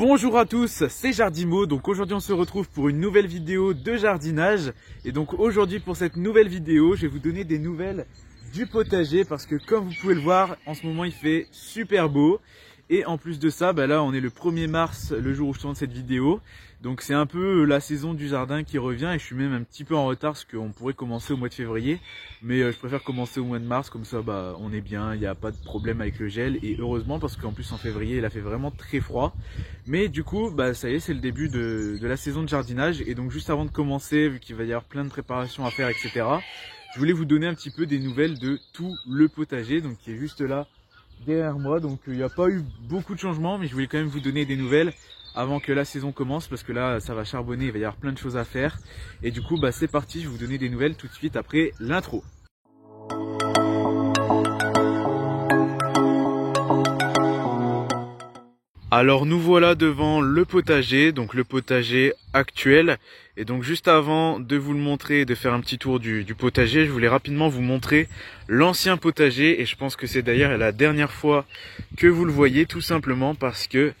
Bonjour à tous, c'est Jardimo. Donc aujourd'hui on se retrouve pour une nouvelle vidéo de jardinage. Et donc aujourd'hui pour cette nouvelle vidéo, je vais vous donner des nouvelles du potager parce que comme vous pouvez le voir, en ce moment il fait super beau. Et en plus de ça, là on est le 1er mars, le jour où je tourne cette vidéo. Donc c'est un peu la saison du jardin qui revient et je suis même un petit peu en retard parce qu'on pourrait commencer au mois de février. Mais je préfère commencer au mois de mars, comme ça on est bien, il n'y a pas de problème avec le gel. Et heureusement parce qu'en plus en février il a fait vraiment très froid. Mais du coup ça y est, c'est le début de la saison de jardinage. Et donc juste avant de commencer, vu qu'il va y avoir plein de préparations à faire, etc. Je voulais vous donner un petit peu des nouvelles de tout le potager, donc qui est juste là derrière moi. Donc il n'y a pas eu beaucoup de changements, mais je voulais quand même vous donner des nouvelles avant que la saison commence, parce que là ça va charbonner, il va y avoir plein de choses à faire. Et du coup c'est parti, je vais vous donner des nouvelles tout de suite après l'intro. Alors nous voilà devant le potager, donc le potager actuel. Et donc juste avant de vous le montrer et de faire un petit tour du potager, je voulais rapidement vous montrer l'ancien potager. Et je pense que c'est d'ailleurs la dernière fois que vous le voyez, tout simplement parce que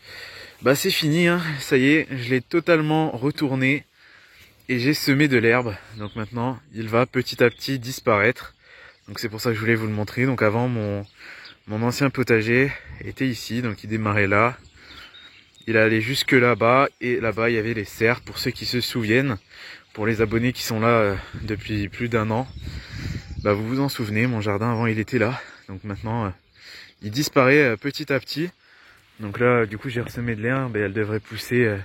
c'est fini, hein. Ça y est, je l'ai totalement retourné et j'ai semé de l'herbe. Donc maintenant il va petit à petit disparaître. Donc c'est pour ça que je voulais vous le montrer. Donc avant mon ancien potager était ici, donc il démarrait là. Il allait jusque là-bas et là-bas il y avait les serres pour ceux qui se souviennent. Pour les abonnés qui sont là depuis plus d'1 an, vous vous en souvenez, mon jardin avant il était là. Donc maintenant il disparaît petit à petit. Donc là du coup j'ai ressemé de l'herbe et elle devrait pousser.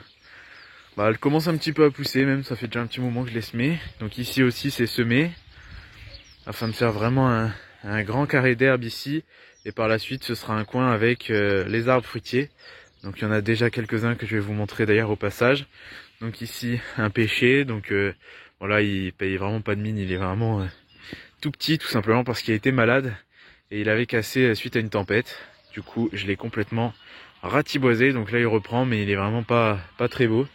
Elle commence un petit peu à pousser même, ça fait déjà un petit moment que je l'ai semé. Donc ici aussi c'est semé afin de faire vraiment un grand carré d'herbe ici. Et par la suite ce sera un coin avec les arbres fruitiers. Donc il y en a déjà quelques-uns que je vais vous montrer d'ailleurs au passage. Donc ici un pêcher, donc voilà, il paye vraiment pas de mine, il est vraiment tout petit, tout simplement parce qu'il a été malade et il avait cassé suite à une tempête. Du coup je l'ai complètement ratiboisé, donc là il reprend, mais il est vraiment pas très beau.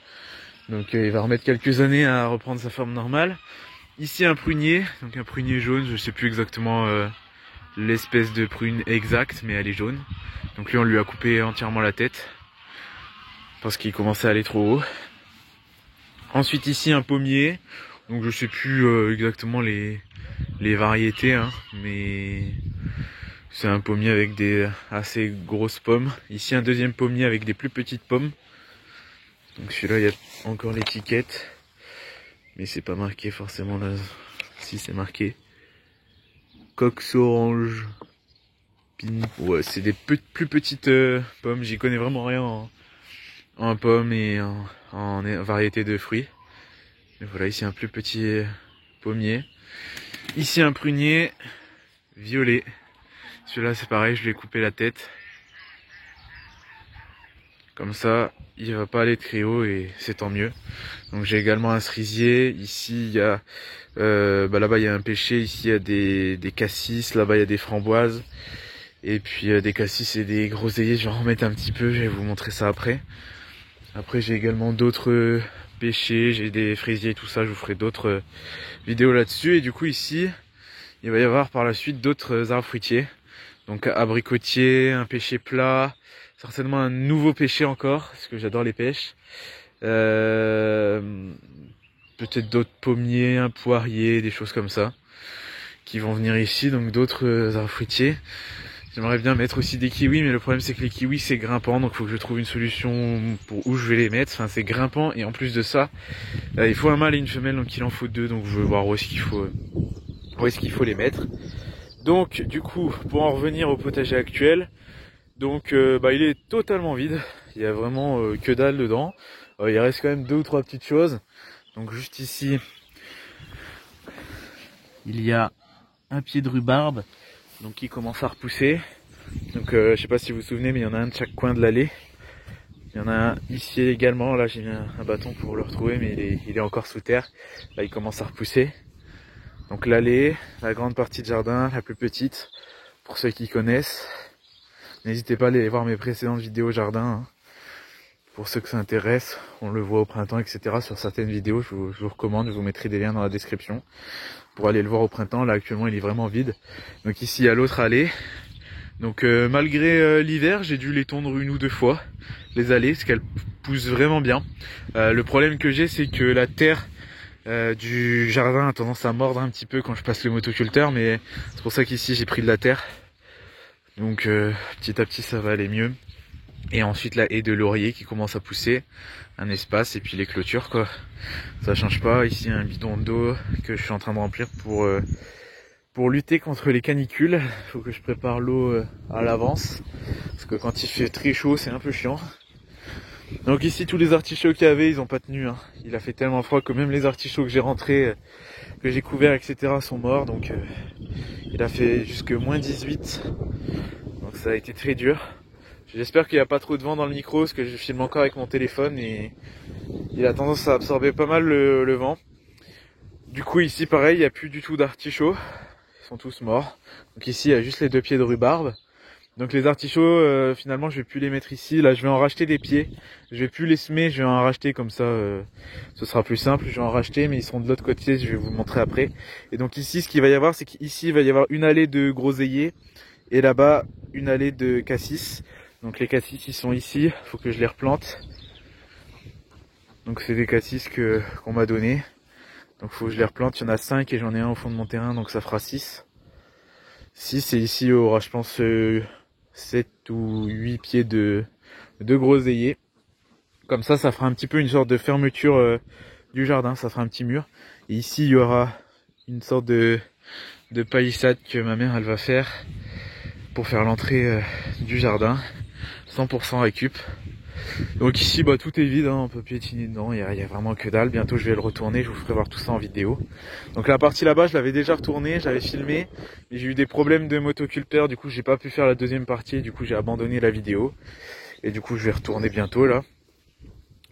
Donc il va remettre quelques années à reprendre sa forme normale. Ici un prunier, donc un prunier jaune, je sais plus exactement l'espèce de prune exacte, mais elle est jaune. Donc lui on lui a coupé entièrement la tête parce qu'il commençait à aller trop haut. Ensuite ici un pommier, donc je sais plus exactement les variétés, hein, mais c'est un pommier avec des assez grosses pommes. Ici un deuxième pommier avec des plus petites pommes. Donc celui-là il y a encore l'étiquette, mais c'est pas marqué forcément là. Si, c'est marqué Cox Orange. Ouais, c'est des plus petites pommes. J'y connais vraiment rien en pommes et en variété de fruits. Mais voilà, ici un plus petit pommier. Ici un prunier violet. Celui-là c'est pareil, je lui ai coupé la tête. Comme ça, il va pas aller très haut et c'est tant mieux. Donc j'ai également un cerisier. Ici il y a là-bas il y a un pêcher. Ici il y a des cassis. Là-bas il y a des framboises. Et puis des cassis et des groseilliers, je vais en remettre un petit peu, je vais vous montrer ça après. Après j'ai également d'autres pêchers, j'ai des fraisiers et tout ça, je vous ferai d'autres vidéos là-dessus. Et du coup ici, il va y avoir par la suite d'autres arbres fruitiers. Donc abricotier, un pêcher plat, certainement un nouveau pêcher encore, parce que j'adore les pêches. Peut-être d'autres pommiers, un poirier, des choses comme ça, qui vont venir ici, donc d'autres arbres fruitiers. J'aimerais bien mettre aussi des kiwis, mais le problème c'est que les kiwis c'est grimpant, donc il faut que je trouve une solution pour où je vais les mettre. Enfin c'est grimpant et en plus de ça, il faut un mâle et une femelle, donc il en faut 2, donc je veux voir où est-ce qu'il faut les mettre. Donc du coup, pour en revenir au potager actuel, donc il est totalement vide, il y a vraiment que dalle dedans. Il reste quand même 2 ou 3 petites choses. Donc juste ici, il y a un pied de rhubarbe. Donc qui commence à repousser. Donc je sais pas si vous vous souvenez, mais il y en a un de chaque coin de l'allée. Il y en a un ici également. Là j'ai mis un bâton pour le retrouver, mais il est encore sous terre. Là il commence à repousser. Donc l'allée, la grande partie de jardin, la plus petite, pour ceux qui connaissent. N'hésitez pas à aller voir mes précédentes vidéos jardin, hein. Pour ceux que ça intéresse, on le voit au printemps, etc. Sur certaines vidéos, je vous recommande, je vous mettrai des liens dans la description pour aller le voir au printemps. Là actuellement il est vraiment vide. Donc ici il y a l'autre allée. Donc malgré l'hiver, j'ai dû les tondre 1 ou 2 fois, les allées, parce qu'elles poussent vraiment bien. Le problème que j'ai, c'est que la terre du jardin a tendance à mordre un petit peu quand je passe le motoculteur, mais c'est pour ça qu'ici j'ai pris de la terre. Donc petit à petit ça va aller mieux. Et ensuite la haie de laurier qui commence à pousser, un espace, et puis les clôtures quoi. Ça change pas. Ici un bidon d'eau que je suis en train de remplir pour lutter contre les canicules. Faut que je prépare l'eau à l'avance, parce que quand il fait très chaud c'est un peu chiant. Donc ici tous les artichauts qu'il y avait, ils ont pas tenu, hein. Il a fait tellement froid que même les artichauts que j'ai rentrés, que j'ai couverts, etc. sont morts. Donc il a fait jusque moins 18. Donc ça a été très dur. J'espère qu'il n'y a pas trop de vent dans le micro, parce que je filme encore avec mon téléphone et il a tendance à absorber pas mal le vent. Du coup ici pareil, il n'y a plus du tout d'artichauts. Ils sont tous morts. Donc ici il y a juste les 2 pieds de rhubarbe. Donc les artichauts, finalement je vais plus les mettre ici. Là je vais en racheter des pieds. Je vais plus les semer, je vais en racheter comme ça. Ce sera plus simple. Je vais en racheter, mais ils seront de l'autre côté. Je vais vous montrer après. Et donc ici ce qu'il va y avoir, c'est qu'ici il va y avoir une allée de groseilliers et là-bas une allée de cassis. Donc les cassis ils sont ici. Faut que je les replante. Donc c'est des cassis qu'on m'a donné. Donc faut que je les replante. Il y en a 5 et j'en ai un au fond de mon terrain, donc ça fera 6. 6 et ici il y aura je pense 7 ou 8 pieds de groseilliers. Comme ça fera un petit peu une sorte de fermeture du jardin, ça fera un petit mur. Et ici il y aura une sorte de palissade que ma mère elle va faire pour faire l'entrée du jardin. 100% récup. Donc ici bah tout est vide, hein, on peut piétiner dedans, il y a vraiment que dalle. Bientôt je vais le retourner, je vous ferai voir tout ça en vidéo. Donc la partie là-bas je l'avais déjà retournée, j'avais filmé, mais j'ai eu des problèmes de motoculteur, du coup j'ai pas pu faire la deuxième partie, du coup j'ai abandonné la vidéo. Et du coup je vais retourner bientôt là.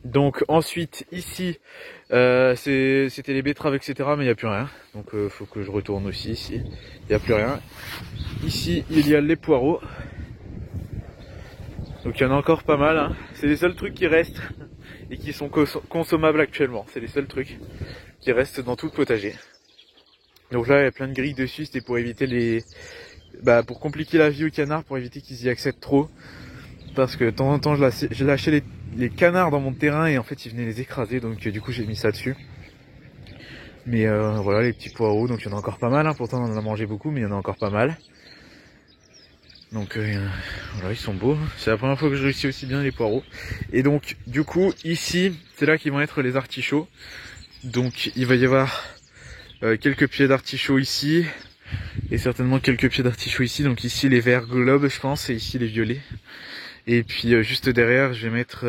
Donc ensuite ici c'était les betteraves etc, mais il n'y a plus rien. Donc faut que je retourne aussi ici, il n'y a plus rien. Ici il y a les poireaux. Donc il y en a encore pas mal, hein. C'est les seuls trucs qui restent et qui sont consommables actuellement. C'est les seuls trucs qui restent dans tout le potager. Donc là il y a plein de grilles dessus, c'était pour éviter pour compliquer la vie aux canards, pour éviter qu'ils y accèdent trop. Parce que de temps en temps je lâchais les canards dans mon terrain et en fait ils venaient les écraser, donc du coup j'ai mis ça dessus. Mais voilà les petits poireaux, donc il y en a encore pas mal, hein. Pourtant on en a mangé beaucoup, mais il y en a encore pas mal. Donc voilà, ils sont beaux. C'est la première fois que je réussis aussi bien les poireaux. Et donc du coup ici c'est là qu'ils vont être les artichauts. Donc il va y avoir quelques pieds d'artichauts ici et certainement quelques pieds d'artichauts ici. Donc ici les verts globes je pense et ici les violets. Et puis juste derrière je vais mettre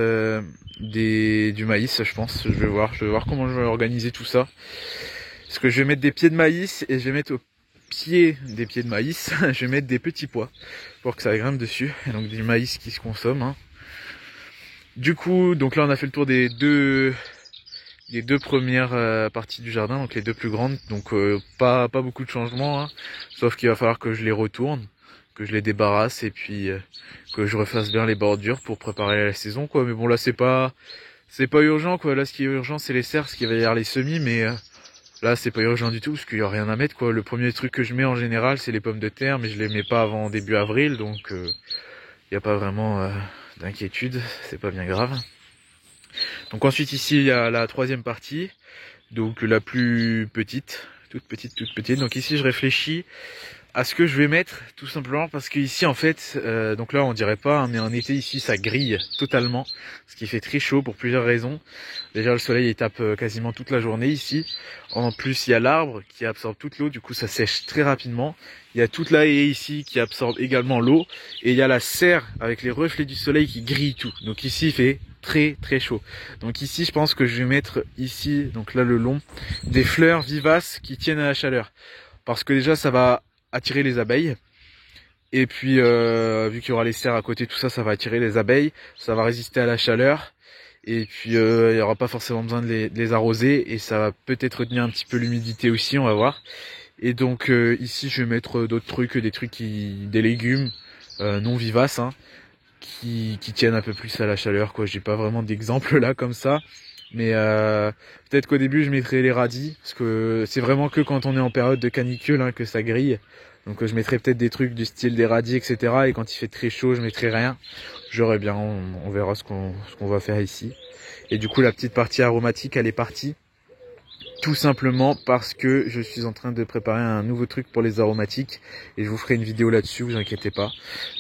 du maïs je pense. Je vais voir comment je vais organiser tout ça. Parce que je vais mettre des pieds de maïs et je vais mettre au pied des pieds de maïs, je vais mettre des petits pois pour que ça grimpe dessus. Et donc du maïs qui se consomme, hein. Du coup, donc là on a fait le tour des deux premières parties du jardin, donc les 2 plus grandes. Donc pas beaucoup de changements, hein. Sauf qu'il va falloir que je les retourne, que je les débarrasse et puis que je refasse bien les bordures pour préparer la saison quoi. Mais bon là c'est pas urgent quoi. Là ce qui est urgent c'est les serres, ce qui va y avoir les semis, mais là c'est pas urgent du tout parce qu'il y a rien à mettre quoi. Le premier truc que je mets en général c'est les pommes de terre, mais je les mets pas avant début avril, donc il n'y a pas vraiment d'inquiétude, c'est pas bien grave. Donc ensuite ici il y a la 3e partie, donc la plus petite, toute petite. Donc ici je réfléchis à ce que je vais mettre, tout simplement parce que ici en fait, donc là on dirait pas, hein, mais en été ici ça grille totalement, ce qui fait très chaud pour plusieurs raisons. Déjà le soleil il tape quasiment toute la journée ici. En plus il y a l'arbre qui absorbe toute l'eau, du coup ça sèche très rapidement. Il y a toute la haie ici qui absorbe également l'eau, et il y a la serre avec les reflets du soleil qui grille tout. Donc ici il fait très chaud. Donc ici je pense que je vais mettre ici, donc là le long, des fleurs vivaces qui tiennent à la chaleur. Parce que déjà ça va attirer les abeilles. Et puis vu qu'il y aura les serres à côté, tout ça, ça va attirer les abeilles. Ça va résister à la chaleur. Et puis il n'y aura pas forcément besoin de les arroser. Et ça va peut-être retenir un petit peu l'humidité aussi, on va voir. Et donc ici je vais mettre d'autres trucs, des légumes non vivaces, hein, qui tiennent un peu plus à la chaleur quoi. J'ai pas vraiment d'exemple là comme ça. Mais peut-être qu'au début je mettrai les radis, parce que c'est vraiment que quand on est en période de canicule, hein, que ça grille. Donc je mettrai peut-être des trucs du style des radis, etc. Et quand il fait très chaud, je mettrai rien. J'aurai bien, on verra ce qu'on va faire ici. Et du coup, la petite partie aromatique, elle est partie. Tout simplement parce que je suis en train de préparer un nouveau truc pour les aromatiques. Et je vous ferai une vidéo là-dessus, vous inquiétez pas.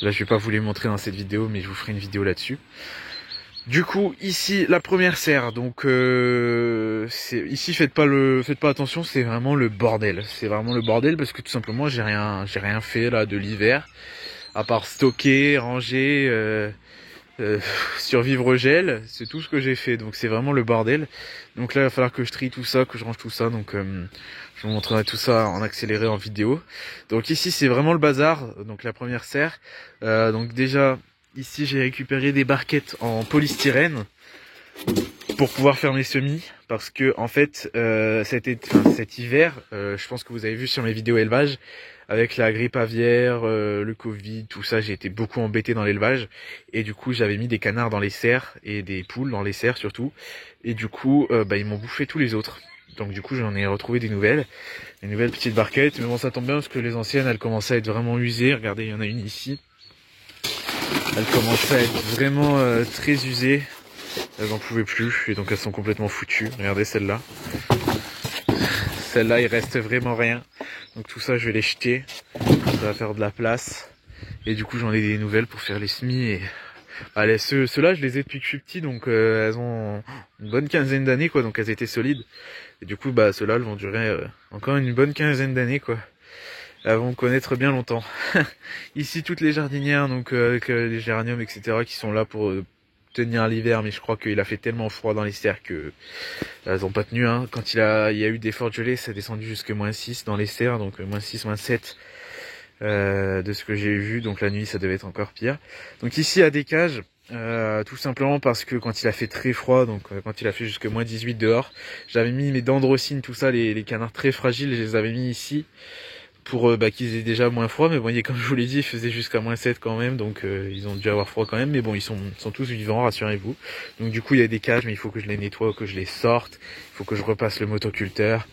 Là, je vais pas vous les montrer dans cette vidéo, mais je vous ferai une vidéo là-dessus. Du coup, ici, la première serre. Donc, ici, faites pas attention, c'est vraiment le bordel. C'est vraiment le bordel parce que tout simplement, j'ai rien fait là de l'hiver. À part stocker, ranger, survivre au gel, c'est tout ce que j'ai fait, donc c'est vraiment le bordel. Donc là il va falloir que je trie tout ça, que je range tout ça, donc je vous montrerai tout ça en accéléré en vidéo. Donc ici c'est vraiment le bazar, donc la première serre. Donc déjà ici j'ai récupéré des barquettes en polystyrène pour pouvoir faire mes semis, parce que en fait cet hiver, je pense que vous avez vu sur mes vidéos élevage, avec la grippe aviaire, le Covid, tout ça, j'ai été beaucoup embêté dans l'élevage. Et du coup, j'avais mis des canards dans les serres et des poules dans les serres surtout. Et du coup, ils m'ont bouffé tous les autres. Donc du coup, j'en ai retrouvé des nouvelles petites barquettes. Mais bon, ça tombe bien parce que les anciennes, elles commençaient à être vraiment usées. Regardez, il y en a une ici. Elles commençaient à être vraiment très usées. Elles n'en pouvaient plus et donc elles sont complètement foutues. Regardez celle-là. Celle-là, il reste vraiment rien. Donc tout ça, je vais les jeter. Ça va faire de la place. Et du coup, j'en ai des nouvelles pour faire les semis. Et allez, ceux-là, je les ai depuis que je suis petit. Donc elles ont une bonne quinzaine d'années, quoi. Donc elles étaient solides. Et du coup, bah ceux-là, elles vont durer encore une bonne quinzaine d'années, quoi. Elles vont connaître bien longtemps. Ici, toutes les jardinières, donc avec les géraniums, etc., qui sont là pour tenir l'hiver, mais je crois qu'il a fait tellement froid dans les serres que elles ont pas tenu, hein. Quand il y a eu des fortes gelées, ça a descendu jusqu'à -6 dans les serres, donc -6, -7 de ce que j'ai vu, donc la nuit ça devait être encore pire. Donc ici à des cages, tout simplement parce que quand il a fait très froid, donc quand il a fait jusqu'à -18 dehors, j'avais mis mes dendrocines, tout ça, les canards très fragiles, je les avais mis ici pour qu'ils aient déjà moins froid. Mais bon, comme je vous l'ai dit, il faisait jusqu'à -7 quand même, donc ils ont dû avoir froid quand même, mais bon, ils sont tous vivants, rassurez-vous. Donc du coup, il y a des cages, mais il faut que je les nettoie, que je les sorte, il faut que je repasse le motoculteur.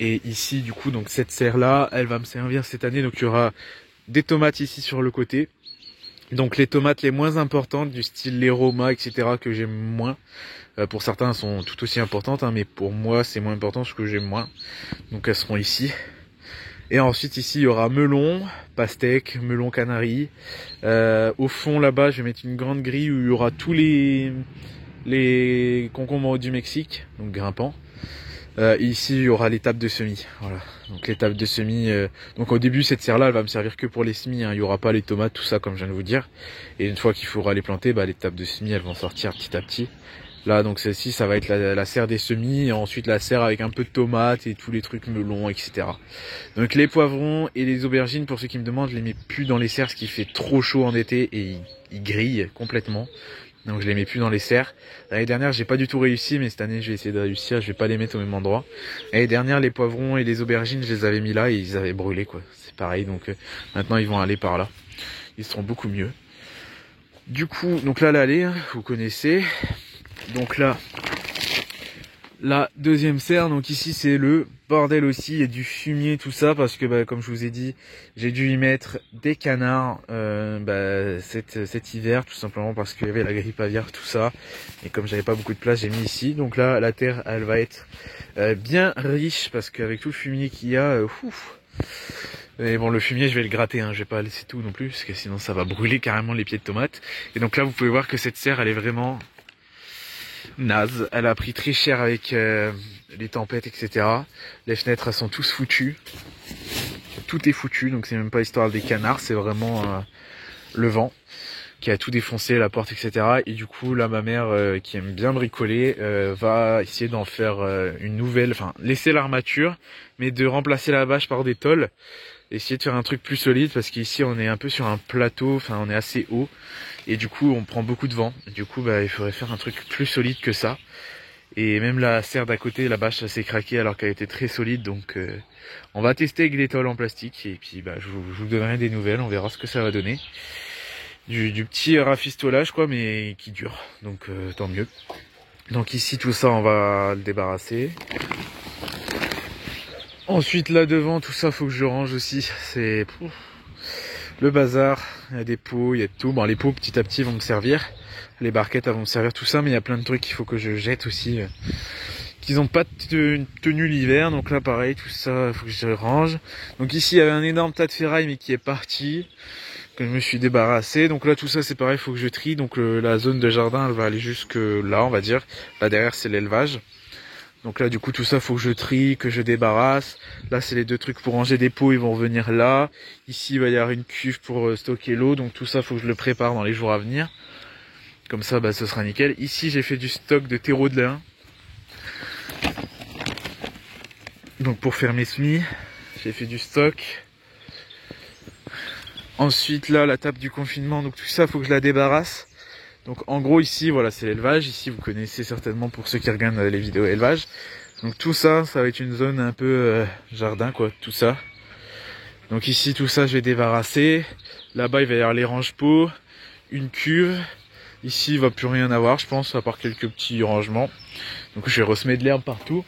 Et ici, du coup, donc cette serre-là, elle va me servir cette année, donc il y aura des tomates ici sur le côté. Donc les tomates les moins importantes, du style les Roma, etc., que j'aime moins. Pour certains, elles sont tout aussi importantes, hein, mais pour moi, c'est moins important, ce que j'aime moins. Donc elles seront ici. Et ensuite ici il y aura melon, pastèque, melon canari. Au fond là-bas je vais mettre une grande grille où il y aura tous les concombres du Mexique, donc grimpants. Ici il y aura l'étape de semis. Voilà. Donc l'étape de semis. Donc au début cette serre là elle va me servir que pour les semis, hein. Il n'y aura pas les tomates, tout ça comme je viens de vous dire. Et une fois qu'il faudra les planter, bah, l'étape de semis elles vont sortir petit à petit. Là, donc celle-ci, ça va être la serre des semis, et ensuite la serre avec un peu de tomates et tous les trucs melons, etc. Donc les poivrons et les aubergines, pour ceux qui me demandent, je les mets plus dans les serres parce qu'il fait trop chaud en été et ils grillent complètement. Donc je les mets plus dans les serres. L'année dernière, j'ai pas du tout réussi, mais cette année, je vais essayer de réussir. Je vais pas les mettre au même endroit. L'année dernière, les poivrons et les aubergines, je les avais mis là et ils avaient brûlé, quoi. C'est pareil, donc maintenant ils vont aller par là. Ils seront beaucoup mieux. Du coup, donc là, l'allée, hein, vous connaissez. Donc là, la deuxième serre, donc ici c'est le bordel aussi, il y a du fumier, tout ça, parce que bah, comme je vous ai dit, j'ai dû y mettre des canards cet hiver, tout simplement parce qu'il y avait la grippe aviaire, tout ça, et comme j'avais pas beaucoup de place, j'ai mis ici. Donc là, la terre, elle va être bien riche, parce qu'avec tout le fumier qu'il y a, et bon, le fumier, je vais le gratter, hein, je vais pas laisser tout non plus, parce que sinon ça va brûler carrément les pieds de tomates. Et donc là, vous pouvez voir que cette serre, elle est vraiment naze. Elle a pris très cher avec les tempêtes, etc. Les fenêtres, elles sont tous foutues. Tout est foutu, donc c'est même pas histoire des canards, c'est vraiment le vent qui a tout défoncé, la porte, etc. Et du coup, là, ma mère, qui aime bien bricoler, va essayer d'en faire une nouvelle, enfin, laisser l'armature, mais de remplacer la bâche par des tôles. Essayer de faire un truc plus solide, parce qu'ici, on est un peu sur un plateau, enfin, on est assez haut. Et du coup, on prend beaucoup de vent. Du coup, bah, il faudrait faire un truc plus solide que ça. Et même la serre d'à côté, la bâche, s'est craquée alors qu'elle était très solide. Donc, on va tester avec des tôles en plastique. Et puis, bah, je vous donnerai des nouvelles. On verra ce que ça va donner. Du petit rafistolage, quoi, mais qui dure. Donc, tant mieux. Donc ici, tout ça, on va le débarrasser. Ensuite là devant, tout ça faut que je range aussi, c'est le bazar, il y a des pots, il y a de tout. Bon, les pots petit à petit vont me servir, les barquettes elles vont me servir, tout ça, mais il y a plein de trucs qu'il faut que je jette aussi, qu'ils n'ont pas tenu l'hiver. Donc là pareil, tout ça faut que je range. Donc ici il y avait un énorme tas de ferraille mais qui est parti, que je me suis débarrassé. Donc là tout ça c'est pareil, faut que je trie. Donc la zone de jardin elle va aller jusque là, on va dire. Là derrière c'est l'élevage. Donc là du coup tout ça faut que je trie, que je débarrasse. Là c'est les deux trucs pour ranger des pots, ils vont revenir là. Ici il va y avoir une cuve pour stocker l'eau, donc tout ça faut que je le prépare dans les jours à venir. Comme ça bah ce sera nickel. Ici j'ai fait du stock de terreau de lin. Donc pour faire mes semis, j'ai fait du stock. Ensuite là la table du confinement, donc tout ça faut que je la débarrasse. Donc en gros ici voilà c'est l'élevage, ici vous connaissez certainement pour ceux qui regardent les vidéos élevage. Donc tout ça, ça va être une zone un peu jardin quoi, tout ça. Donc ici tout ça je vais débarrasser. Là-bas il va y avoir les range-pots, une cuve. Ici il va plus rien avoir je pense, à part quelques petits rangements. Donc je vais ressemer de l'herbe partout.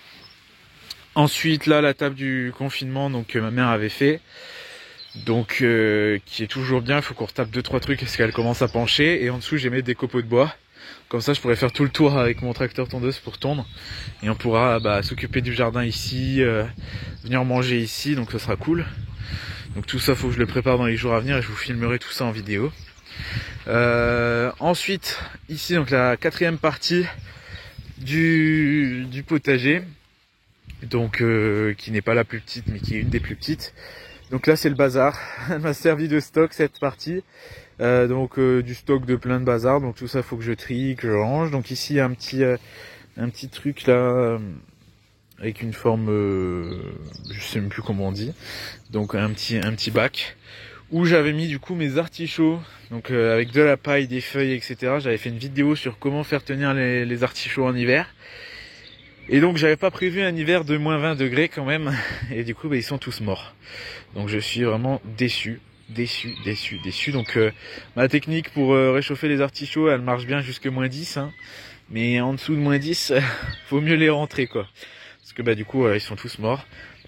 Ensuite là la table du confinement donc que ma mère avait fait. Donc qui est toujours bien, il faut qu'on retape 2-3 trucs parce qu'elle commence à pencher. Et en dessous j'ai mis des copeaux de bois. Comme ça je pourrais faire tout le tour avec mon tracteur tondeuse pour tondre. Et on pourra s'occuper du jardin ici, venir manger ici, donc ça sera cool. Donc tout ça faut que je le prépare dans les jours à venir et je vous filmerai tout ça en vidéo. Ensuite ici donc la quatrième partie du potager. Donc qui n'est pas la plus petite mais qui est une des plus petites. Donc là c'est le bazar, elle m'a servi de stock cette partie, du stock de plein de bazar, donc tout ça faut que je trie, que je range. Donc ici il y a un petit truc là, avec une forme, je sais même plus comment on dit, donc un petit bac, où j'avais mis du coup mes artichauts, donc avec de la paille, des feuilles, etc. J'avais fait une vidéo sur comment faire tenir les artichauts en hiver. Et donc j'avais pas prévu un hiver de moins 20 degrés quand même, et du coup ils sont tous morts. Donc je suis vraiment déçu. Donc ma technique pour réchauffer les artichauts elle marche bien jusque moins 10, hein. Mais en dessous de moins 10, faut mieux les rentrer quoi. Parce que du coup ils sont tous morts.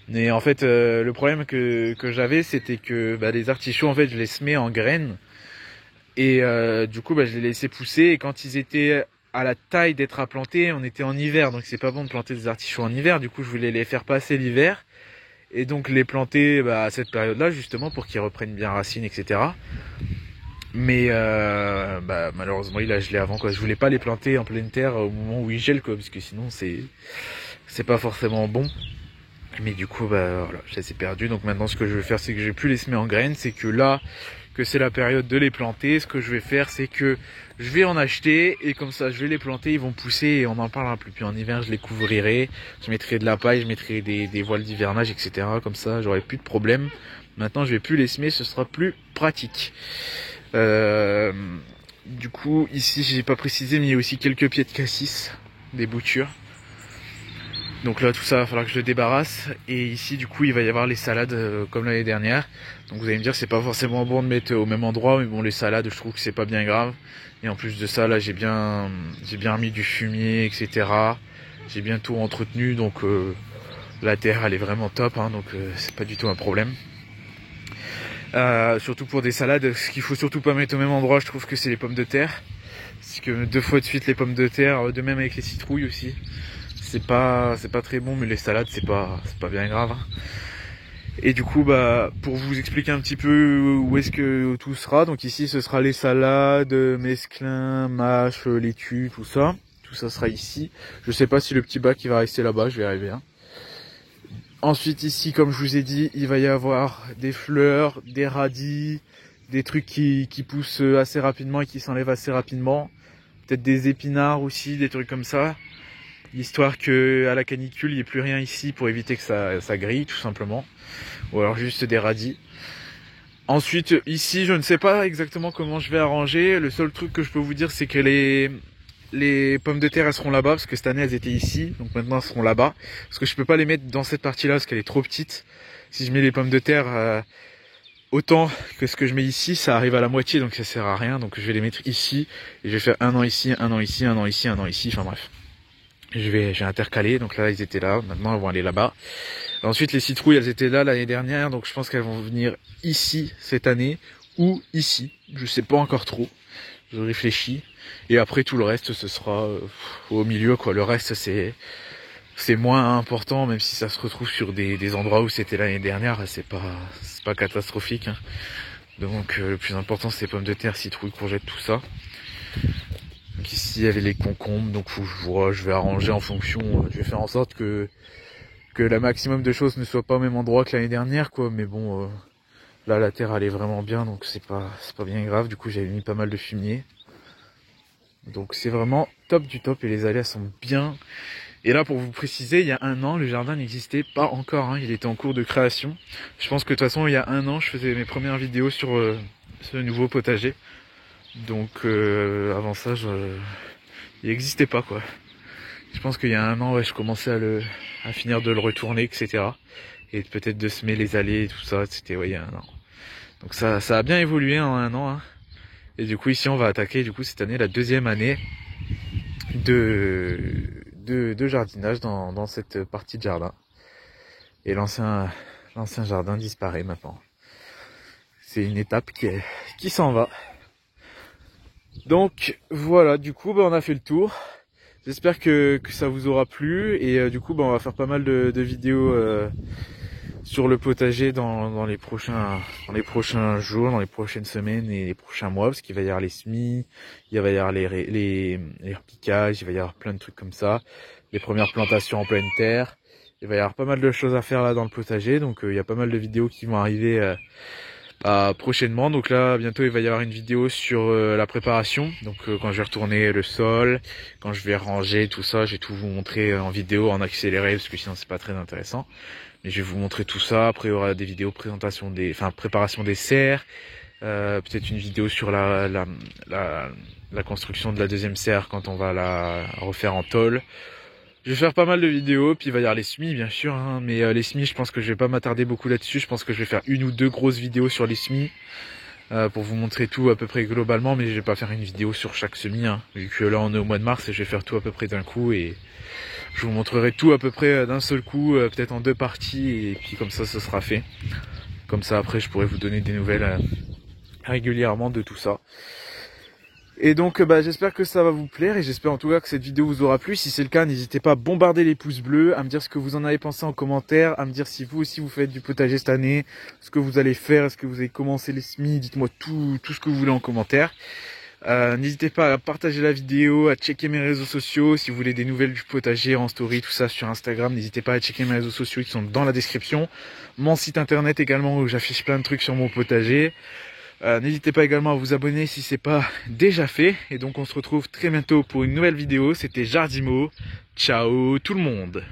Mais en fait le problème que j'avais c'était que les artichauts en fait je les semais en graines. Et du coup je les laissais pousser et quand ils étaient à la taille d'être à planter, on était en hiver, donc c'est pas bon de planter des artichauts en hiver. Du coup je voulais les faire passer l'hiver et donc les planter à cette période là justement pour qu'ils reprennent bien racine, etc. Mais malheureusement il a gelé avant quoi. Je voulais pas les planter en pleine terre au moment où il gèle quoi, parce que sinon c'est pas forcément bon. Mais du coup voilà, je les ai perdus. Donc maintenant ce que je vais faire c'est que je vais plus les semer en graines, c'est que là que c'est la période de les planter, ce que je vais faire c'est que je vais en acheter et comme ça je vais les planter, ils vont pousser et on n'en parlera plus. Puis en hiver je les couvrirai, je mettrai de la paille, je mettrai des voiles d'hivernage, etc. Comme ça j'aurai plus de problème. Maintenant je vais plus les semer, ce sera plus pratique. Du coup ici j'ai pas précisé mais il y a aussi quelques pieds de cassis, des boutures. Donc là tout ça va falloir que je le débarrasse. Et ici du coup il va y avoir les salades comme l'année dernière. Donc vous allez me dire c'est pas forcément bon de mettre au même endroit, mais bon les salades je trouve que c'est pas bien grave. Et en plus de ça là j'ai bien remis du fumier, etc. J'ai bien tout entretenu, donc la terre elle est vraiment top, hein, donc c'est pas du tout un problème. Surtout pour des salades, ce qu'il faut surtout pas mettre au même endroit je trouve que c'est les pommes de terre. Parce que 2 fois de suite les pommes de terre, de même avec les citrouilles aussi. C'est pas très bon, mais les salades c'est pas bien grave, hein. Et du coup pour vous expliquer un petit peu où est-ce que tout sera, donc ici ce sera les salades, mesclun, mâche, laitue, tout ça sera ici. Je sais pas si le petit bac il va rester là-bas, je verrai bien. Ensuite ici comme je vous ai dit il va y avoir des fleurs, des radis, des trucs qui poussent assez rapidement et qui s'enlèvent assez rapidement, peut-être des épinards aussi, des trucs comme ça. Histoire que à la canicule il n'y ait plus rien ici pour éviter que ça grille tout simplement. Ou alors juste des radis. Ensuite ici je ne sais pas exactement comment je vais arranger. Le seul truc que je peux vous dire c'est que les pommes de terre elles seront là-bas. Parce que cette année elles étaient ici. Donc maintenant elles seront là-bas. Parce que je peux pas les mettre dans cette partie là parce qu'elle est trop petite. Si je mets les pommes de terre autant que ce que je mets ici, ça arrive à la moitié. Donc ça sert à rien. Donc je vais les mettre ici. Et je vais faire un an ici, un an ici, un an ici, un an ici. Enfin bref. Je vais intercaler, donc là ils étaient là, maintenant ils vont aller là-bas. Ensuite, les citrouilles, elles étaient là l'année dernière, donc je pense qu'elles vont venir ici cette année ou ici. Je sais pas encore trop. Je réfléchis. Et après, tout le reste, ce sera au milieu, quoi. Le reste, c'est moins important, même si ça se retrouve sur des endroits où c'était l'année dernière. C'est pas catastrophique, hein. Donc, le plus important, c'est pommes de terre, citrouilles, courgettes, tout ça. Donc ici, il y avait les concombres. Donc, je vais arranger en fonction. Je vais faire en sorte que le maximum de choses ne soit pas au même endroit que l'année dernière, quoi. Mais bon, là, la terre, elle est vraiment bien, donc c'est pas bien grave. Du coup, j'avais mis pas mal de fumier. Donc c'est vraiment top du top et les allées sont bien. Et là, pour vous préciser, il y a 1 an, le jardin n'existait pas encore, hein. Il était en cours de création. Je pense que de toute façon, il y a 1 an, je faisais mes premières vidéos sur ce nouveau potager. Donc avant ça, il n'existait pas, quoi. Je pense qu'il y a 1 an, ouais, je commençais à finir de le retourner, etc. Et peut-être de semer les allées et tout ça. C'était ouais, il y a 1 an. Donc ça a bien évolué en 1 an, hein. Et du coup ici on va attaquer du coup cette année la 2e année de jardinage dans cette partie de jardin. Et l'ancien jardin disparaît maintenant. C'est une étape qui s'en va. Donc voilà, du coup on a fait le tour. J'espère que ça vous aura plu et du coup on va faire pas mal de vidéos sur le potager dans les prochains jours, dans les prochaines semaines et les prochains mois, parce qu'il va y avoir les semis, il va y avoir les repiquages, il va y avoir plein de trucs comme ça, les premières plantations en pleine terre. Il va y avoir pas mal de choses à faire là dans le potager, donc il y a pas mal de vidéos qui vont arriver prochainement. Donc là bientôt il va y avoir une vidéo sur la préparation, donc quand je vais retourner le sol, quand je vais ranger tout ça, je vais tout vous montrer en vidéo en accéléré parce que sinon c'est pas très intéressant. Mais je vais vous montrer tout ça. Après il y aura des vidéos préparation des serres, peut-être une vidéo sur la construction de la 2e serre quand on va la refaire en tôle. Je vais faire pas mal de vidéos, puis il va y avoir les semis bien sûr, hein, mais les semis je pense que je vais pas m'attarder beaucoup là-dessus. Je pense que je vais faire 1 ou 2 grosses vidéos sur les semis pour vous montrer tout à peu près globalement, mais je vais pas faire une vidéo sur chaque semis, hein, vu que là on est au mois de mars et je vais faire tout à peu près d'un coup et je vous montrerai tout à peu près d'un seul coup, peut-être en 2 parties et puis comme ça ce sera fait. Comme ça après je pourrai vous donner des nouvelles régulièrement de tout ça. Et donc j'espère que ça va vous plaire et j'espère en tout cas que cette vidéo vous aura plu. Si c'est le cas, n'hésitez pas à bombarder les pouces bleus, à me dire ce que vous en avez pensé en commentaire, à me dire si vous aussi vous faites du potager cette année, ce que vous allez faire, est-ce que vous avez commencé les semis, dites-moi tout ce que vous voulez en commentaire. N'hésitez pas à partager la vidéo, à checker mes réseaux sociaux, si vous voulez des nouvelles du potager en story, tout ça sur Instagram, n'hésitez pas à checker mes réseaux sociaux qui sont dans la description. Mon site internet également où j'affiche plein de trucs sur mon potager. N'hésitez pas également à vous abonner si c'est pas déjà fait. Et donc on se retrouve très bientôt pour une nouvelle vidéo. C'était Jardimo. Ciao tout le monde.